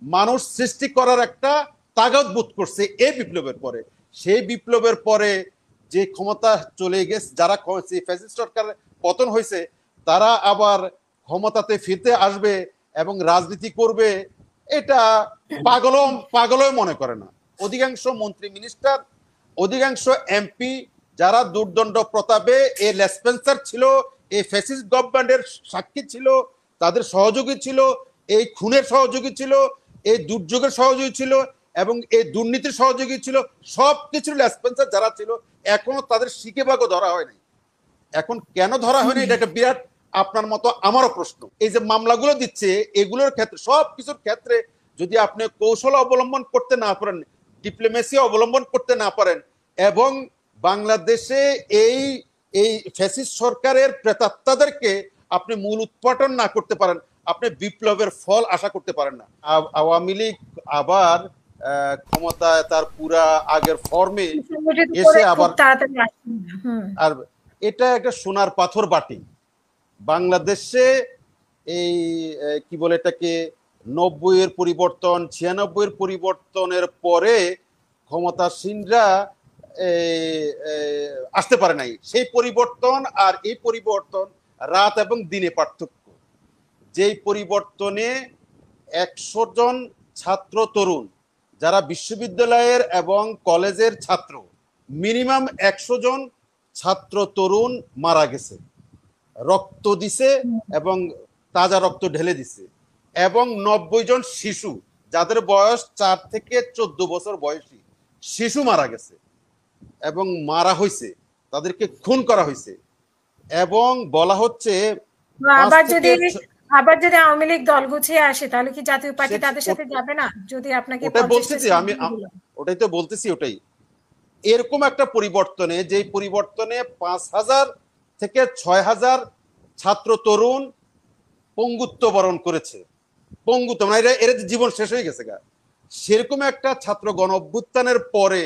মানুষ সৃষ্টি করার একটা তাগদ বোধ করছে এই বিপ্লবের পরে। সেই বিপ্লবের পরে যে ক্ষমতা চলে গেছে, যারা ফ্যাসিস্ট সরকার পতন হয়েছে, তারা আবার ক্ষমতাতে ফিরতে আসবে এবং রাজনীতি করবে, এটা পাগলও মনে করে না। অধিকাংশ মন্ত্রী মিনিস্টার, অধিকাংশ এমপি যারা দুর্দণ্ড প্রতাপে এই লেসপেন্সার ছিল, এই ফ্যাসিস্ট গভর্নমেন্টের সাক্ষী ছিল, তাদের সহযোগী ছিল, এই খুনের সহযোগী ছিল, এই দুর্যোগের সহযোগী ছিল এবং এই দুর্নীতির সহযোগী ছিল, সবকিছুর লেসপেন্সার যারা ছিল, এখনো তাদের শিকেবাগও ধরা হয়নি। এখন কেন ধরা হয়নি, এটা একটা বিরাট আপনার মতো আমারও প্রশ্ন। এই যে মামলাগুলো দিচ্ছে, এগুলোর ক্ষেত্রে, সব কিছুর ক্ষেত্রে যদি আপনি কৌশল অবলম্বন করতে না পারেন, ডিপ্লোমেসি অবলম্বন করতে না পারেন এবং বাংলাদেশে এই এই ফ্যাসিস্ট সরকারের প্রেতাত্মাদেরকে আপনি মূল উৎপাটন না করতে পারেন, আপনি বিপ্লবের ফল আশা করতে পারেন না। আওয়ামী লীগ আবার ক্ষমতায় তার পুরা আগের ফর্মে এসে আবার, আর এটা একটা সোনার পাথর বাটি। বাংলাদেশে এই কি বলে এটাকে 90-এর পরিবর্তন, 96-এর পরিবর্তনের পরে ক্ষমতাসীনরা আসতে পারে নাই। সেই পরিবর্তন আর এই পরিবর্তন রাত এবং দিনে পার্থক্য। যেই পরিবর্তনে 100 জন ছাত্র তরুণ যারা বিশ্ববিদ্যালয়ের এবং কলেজের ছাত্র, মিনিমাম 100 জন ছাত্র তরুণ মারা গেছে, রক্ত দিছে এবং তাজা রক্ত ঢেলে দিছে, এবং 90 জন শিশু যাদের বয়স 4 থেকে 14 বছর বয়সী শিশু মারা গেছে এবং মারা হয়েছে, তাদেরকে খুন করা হয়েছে। এবং বলা হচ্ছে আবার যদি আওয়ামী লীগ দল গুছিয়ে আসে তাহলে কি জাতীয় পার্টি তাদের সাথে যাবে না? যদি আপনাকে ওটাই তো বলতেছি, ওটাই এরকম একটা পরিবর্তনে, যে পরিবর্তনে 5000 থেকে 6000 ছাত্র তরুণ পঙ্গুত্ব বরণ করেছে, পঙ্গুত্ব মানে এর জীবন শেষ হয়ে গেছে গা, সেরকম একটা ছাত্র গণ অভ্যুত্থানের পরে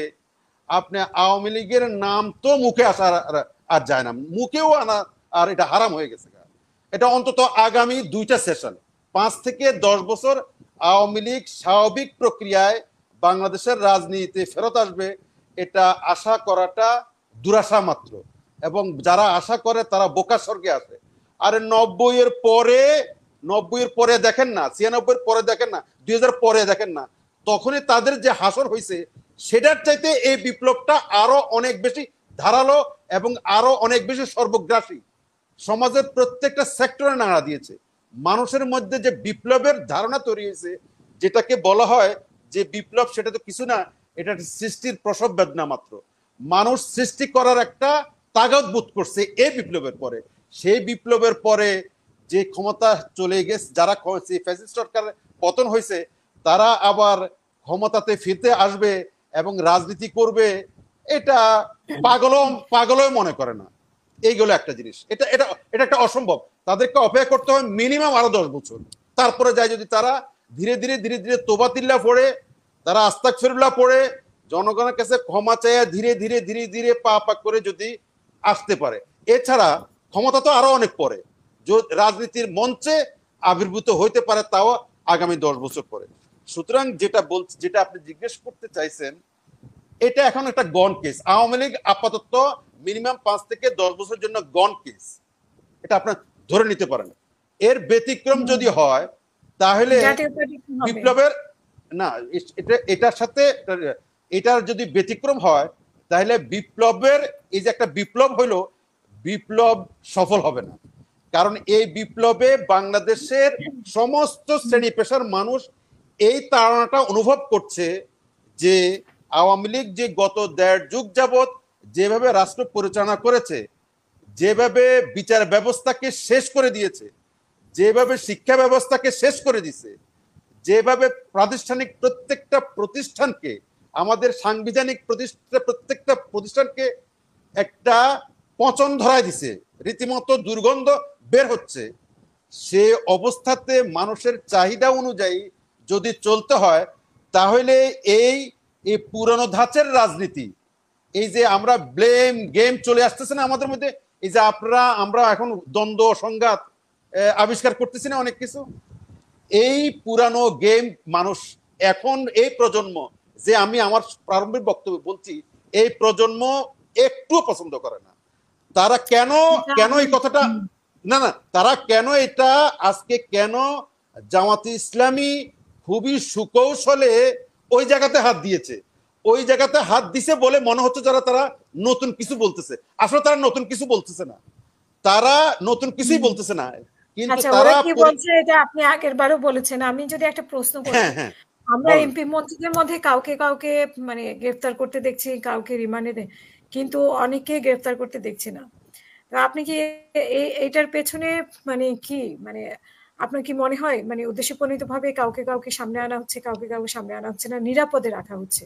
আপনি আওয়ামী লীগের নাম তো মুখে আসা আর যায় না, মুখেও আনা আর এটা হারাম হয়ে গেছে। এটা অন্তত আগামী 2টা সেশন, 5 থেকে 10 বছর আওয়ামী লীগ স্বাভাবিক প্রক্রিয়ায় বাংলাদেশের রাজনীতিতে ফেরত আসবে, এটা আশা করাটা দুরাশা মাত্র। এবং যারা আশা করে তারা বোকা স্বর্গে আসে। আর 90-এর পরে দেখেন না, 96-এর পরে দেখেন না, 2000 পরে দেখেন না, তখনই তাদের যে হাসর হয়েছে সেটার চাইতে এই বিপ্লবটা আরো অনেক বেশি ধারালো এবং আরো অনেক বেশি সর্বগ্রাসী। সমাজের প্রত্যেকটা সেক্টরে নাড়া দিয়েছে। মানুষের মধ্যে যে বিপ্লবের ধারণা তৈরি হয়েছে, যেটাকে বলা হয় যে বিপ্লব, সেটা তো কিছু না, এটা সৃষ্টির প্রসব বেদনা মাত্র। মানুষ সৃষ্টি করার একটা তাগদ বোধ করছে এই বিপ্লবের পরে। সেই বিপ্লবের পরে যে ক্ষমতা চলে গেছে, যারা ফ্যাসিস্ট সরকার পতন হয়েছে, তারা আবার ক্ষমতাতে ফিরতে আসবে এবং রাজনীতি করবে, এটা পাগলও মনে করে না। এইগুলো একটা জিনিস, এটা এটা এটা একটা অসম্ভব। তাদেরকে অপেক্ষা করতে হবে মিনিমাম আরো 10 বছর। তারপরে যায় যদি তারা ধীরে ধীরে তোবাতিল্লা পড়ে, তারা আস্তাগফিরুল্লাহ পড়ে জনগণের কাছে ক্ষমা চাইয়া ধীরে ধীরে পা করে যদি আসতে পারে। এছাড়া ক্ষমতা তো আরো অনেক পরে, রাজনীতির মঞ্চে আবির্ভূত হইতে পারে, তাও আগামী 10 বছর পরে। সুতরাং যেটা আপনি জিজ্ঞেস করতে চাইছেন, এটা এখন একটা গন কেস। আওয়ামী লীগ আপাতত মিনিমাম 5 থেকে 10 বছরের জন্য গন কেস, এটা আপনার ধরে নিতে পারেন। এর ব্যতিক্রম যদি হয় তাহলে বিপ্লবের না, এটার সাথে এটার যদি ব্যতিক্রম হয় তাহলে বিপ্লবের এই যে একটা বিপ্লব হইলো, বিপ্লব সফল হবে না। কারণ এই বিপ্লবে বাংলাদেশের সমস্ত শ্রেণী পেশার মানুষ এই তাড়নাটা অনুভব করছে যে আওয়ামী লীগ যে গত 1.5 যুগ যাবৎ যেভাবে রাষ্ট্র পরিচালনা করেছে, যেভাবে বিচার ব্যবস্থাকে শেষ করে দিয়েছে, যেভাবে শিক্ষা ব্যবস্থাকে শেষ করে দিয়েছে, যেভাবে প্রাতিষ্ঠানিক প্রত্যেকটা প্রতিষ্ঠানকে, আমাদের সাংবিধানিক প্রত্যেকটা প্রতিষ্ঠানকে একটা পচন ধরায় দিছে, রীতিমতো দুর্গন্ধ বের হচ্ছে, সে অবস্থাতে মানুষের চাহিদা অনুযায়ী যদি চলতে হয় তাহলে এই পুরনো ধাঁচের রাজনীতি, এই যে আমরা ব্লেম গেম চলে আসতেছে না আমাদের মধ্যে, এই যে আমরা এখন দ্বন্দ্ব সংঘাত আবিষ্কার করতেছি না অনেক কিছু, এই পুরানো গেম মানুষ এখন এই প্রজন্ম, যে আমি আমার প্রারম্ভিক বক্তব্য বলছি, এই প্রজন্ম একটু পছন্দ করে না। তারা কেন কেন এই কথাটা, না না, তারা কেন এটা আজকে কেন জামাতে ইসলামী খুবই সুকৌশলে ওই জায়গাতে হাত দিয়েছে, ওই জায়গাতে হাত দিছে বলে মনে হচ্ছে যারা তারা নতুন কিছু বলতেছে। আসলে তারা নতুন কিছু বলতেছে না, তারা নতুন কিছুই বলতেছে না, কিন্তু আচ্ছা, তারা ওরা কি বলছে এটা আপনি আগের বারও বলেছেন। আমি যদি একটা প্রশ্ন করি, হ্যাঁ হ্যাঁ আমরা বলেন। এমপি মন্ত্রীদের মধ্যে কাউকে কাউকে মানে গ্রেফতার করতে দেখছি, কাউকে রিমান্ডে কিন্তু অনেককে গ্রেফতার করতে দেখছি না। আপনি কি এইটার পেছনে মানে কি মানে আপনার কি মনে হয় মানে উদ্দেশ্যপ্রণীত ভাবে কাউকে কাউকে সামনে আনা হচ্ছে, কাউকে কাউকে সামনে আনা হচ্ছে না, নিরাপদে রাখা হচ্ছে?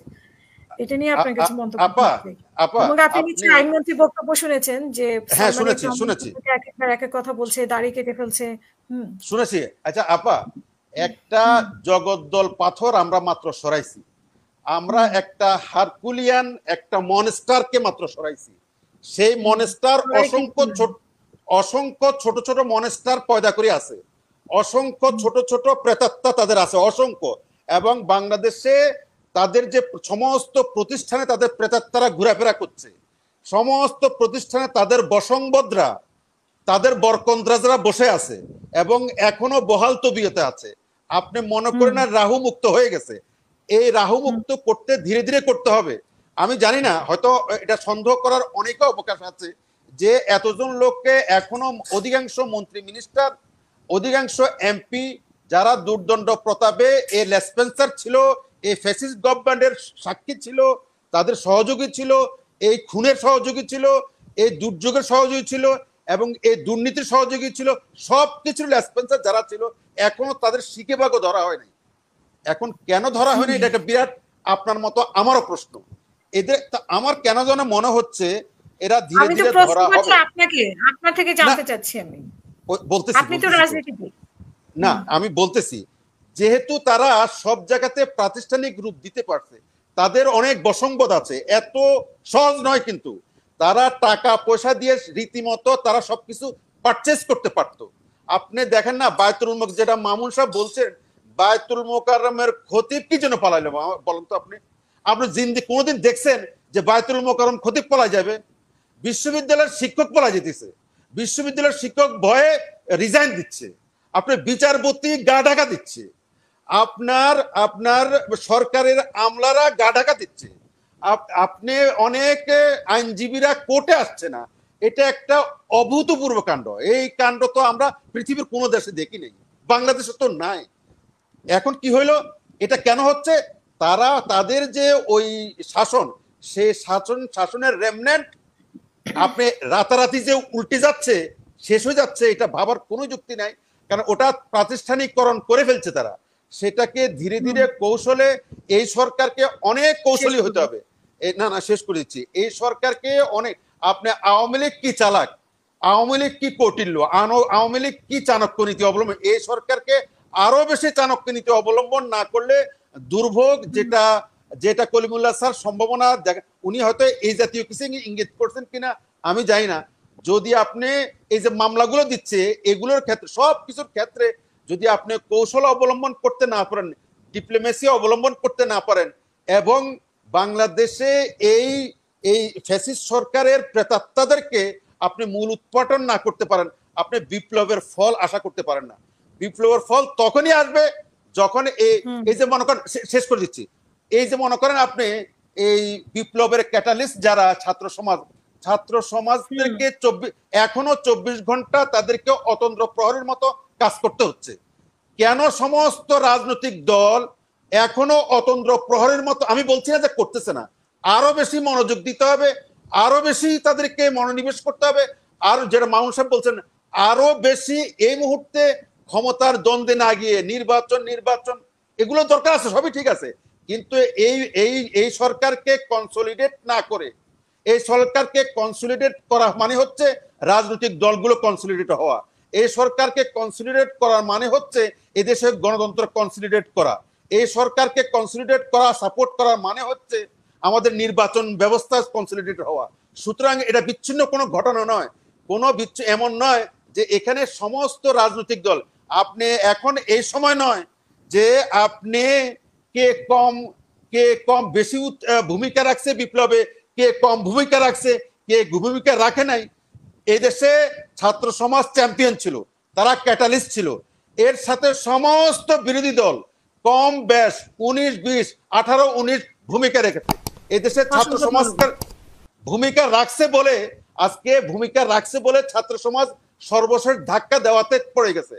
এটা নিয়ে আপনার কিছু মন্তব্য আপা থাকবে? আপা এবং আপনি আপনি, নিশ্চয়ই আইনমন্ত্রী বক্তব্য শুনেছেন যে হ্যাঁ সালমানের শুনেছি শুনেছি জন্মদিন এক একবার এক এক কথা বলছে, দাড়ি কেটে ফেলছে। হুম শুনেছি। আচ্ছা আপা, একটা জগদ্দল পাথর আমরা মাত্র সরাইছি, আমরা একটা হারকুলিয়ান একটা মনস্টারকে মাত্র সরাইছি। সেই মনস্টার অসংখ্য ছোট ছোট মনস্টার পয়দা করে আছে, অসংখ্য ছোট ছোট প্রেতাত্মা তাদের আছে অসংখ্য, এবং বাংলাদেশে তাদের যে সমস্ত প্রতিষ্ঠানে তাদের প্রেতাত্মারা ঘোরাফেরা করছে, সমস্ত প্রতিষ্ঠানে তাদের বসংবদরা, তাদের বরকন্দ্রাজরা বসে আছে এবং এখনো বহাল তবিয়তে আছে। আপনি মনে করেন না রাহু মুক্ত হয়ে গেছে? এই রাহু মুক্ত করতে ধীরে ধীরে করতে হবে। আমি জানি না, হয়তো এটা সন্দেহ করার অনেক অবকাশ আছে যে এতজন লোককে এখনো অধিকাংশ মন্ত্রী মিনিস্টার, অধিকাংশ এমপি যারা দুর্দণ্ড প্রতাপে এই লেসপেন্সার ছিল, এই ফ্যাসিস্ট গভর্নমেন্টের সাক্ষী ছিল, তাদের সহযোগী ছিল, এই খুনের সহযোগী ছিল, এই দুর্যোগের সহযোগী ছিল এবং এই দুর্নীতির সহযোগী ছিল, সবকিছুর লেসপেন্সার যারা ছিল এখনো তাদের শিকে ভাগও ধরা হয়নি। এখন কেন ধরা হয়নি এটা একটা বিরাট আপনার মতো আমারও প্রশ্ন। এদের আমার কেন যেন মনে হচ্ছে এরা ধীরে ধীরে ধরা হবে। আপনাকে আপনার থেকে জানতে চাচ্ছি আমি, বলতেছি আপনি তো রাজনীতিবিদ। না, আমি বলতেছি যেহেতু তারা সব জায়গাতে প্রাতিষ্ঠানিক রূপ দিতে পারছে, তাদের অনেক বসংবদ আছে, এত সহজ নয়, কিন্তু তারা টাকা পয়সা দিয়ে রীতিমতো তারা সবকিছু পারচেজ করতে পারত। আপনি দেখেন না বায়তুল যেটা মামুন সাহেব বলছেন, বায়তুল মোকাররমের খতিব কি জন্য পালাইলো বলেন তো আপনি? আপনি জিন্দি কোনোদিন দেখছেন যে বায়তুল মোকাররম খতিব পালাই যাবে? বিশ্ববিদ্যালয়ের শিক্ষক পালাই যেতেছে, বিশ্ববিদ্যালয়ের শিক্ষক ভয়ে রিজাইন দিচ্ছে, আপনার বিচারপতি গা ঢাকা দিচ্ছে, আপনার আপনার সরকারের আমলারা গা ঢাকা দিচ্ছে, আপনি অনেক আইনজীবীরা কোর্টে আসছে না। এটা একটা অভূতপূর্ব কাণ্ড। এই কাণ্ড তো আমরা পৃথিবীর কোনো দেশে দেখি নেই, বাংলাদেশে তো নাই। এখন কি হইলো, এটা কেন হচ্ছে? তারা তাদের যে ওই শাসন, সেই শাসনের রেমনেন্ট আপনি রাতারাতি যে উল্টে যাচ্ছে, শেষ হয়ে যাচ্ছে, এটা ভাবার কোনো যুক্তি নাই। কারণ ওটা প্রাতিষ্ঠানিকরণ করে ফেলছে তারা। সেটাকে ধীরে ধীরে কৌশলে, এই সরকারকে অনেক কৌশলী হতে হবে। না না, শেষ করে দিচ্ছি। এই সরকারকে অনেক, আপনি আওয়ামী লীগ কি চালাক, আওয়ামী লীগ কি কৌটিল্য, আওয়ামী লীগ কি চাণক্য নীতি অবলম্বন, এই সরকারকে আরো বেশি চাণক্য নীতি অবলম্বন না করলে দুর্ভোগ, যেটা যেটা কলিমুল্লাহ স্যার সম্ভাবনা উনি হয়তো এই জাতীয় কিছু ইঙ্গিত করছেন কিনা আমি জানি না। যদি আপনি এই যে মামলাগুলো দিচ্ছে এগুলোর ক্ষেত্রে, সব কিছুর ক্ষেত্রে যদি আপনি কৌশল অবলম্বন করতে না পারেন, ডিপ্লোমেসি অবলম্বন করতে না পারেন, এবং বাংলাদেশে এই এই ফ্যাসিস্ট সরকারের প্রেতাত্মাদেরকে আপনি মূল উৎপাটন না করতে পারেন, আপনি বিপ্লবের ফল আশা করতে পারেন না। বিপ্লবের ফল তখনই আসবে যখন এই যে মনে করেন, শেষ করে দিচ্ছি, এই যে মনে করেন আপনি এই বিপ্লবের ক্যাটালিস্ট যারা ছাত্র সমাজদেরকে এখনো 24 ঘন্টা তাদেরকে অতন্ত্র প্রহরীর মতো কাজ করতে হচ্ছে। কেন সমস্ত রাজনৈতিক দল এখনো অতন্ত্র প্রহরীর মতো, আমি বলছি না যে করতেছে না, আরো বেশি মনোযোগ দিতে হবে, আরো বেশি তাদেরকে মনোনিবেশ করতে হবে। আর যেটা মামুন সাহেব বলছেন, আরো বেশি এই মুহূর্তে ক্ষমতার দ্বন্দ্বে না গিয়ে নির্বাচন এগুলো দরকার আছে, সবই ঠিক আছে, কিন্তু এই এই এই সরকারকে কনসলিডেট না করে, এই সরকারকে কনসলিডেট করা মানে হচ্ছে রাজনৈতিক দলগুলো কনসলিডেট হওয়া, এই সরকারকে কনসলিডেট করার মানে হচ্ছে এদেশের গণতন্ত্র কনসলিডেট করা, এই সরকারকে কনসলিডেট করা সাপোর্ট করার মানে হচ্ছে আমাদের নির্বাচন ব্যবস্থা কনসলিডেট হওয়া। সুতরাং এটা বিচ্ছিন্ন কোনো ঘটনা নয়, কোনো এমন নয় যে এখানে সমস্ত রাজনৈতিক দল, আপনি এখন এই সময় নয় যে আপনি কে কম বেশি ভূমিকা রাখছে বিপ্লবে, কে কম ভূমিকা রাখছে, কে ভূমিকা রাখে নাই। এই দেশে ছাত্র সমাজ চ্যাম্পিয়ন ছিল, তারা ক্যাটালিস্ট ছিল। এর সাথে সমস্ত বিরোধী দল কম বেশ 19, 20, 18, 19 ভূমিকা রেখেছে। এই দেশে ছাত্র সমাজের ভূমিকা রাখছে বলে আজকে ছাত্র সমাজ সর্বশেষ ধাক্কা দেওয়াতে পড়ে গেছে।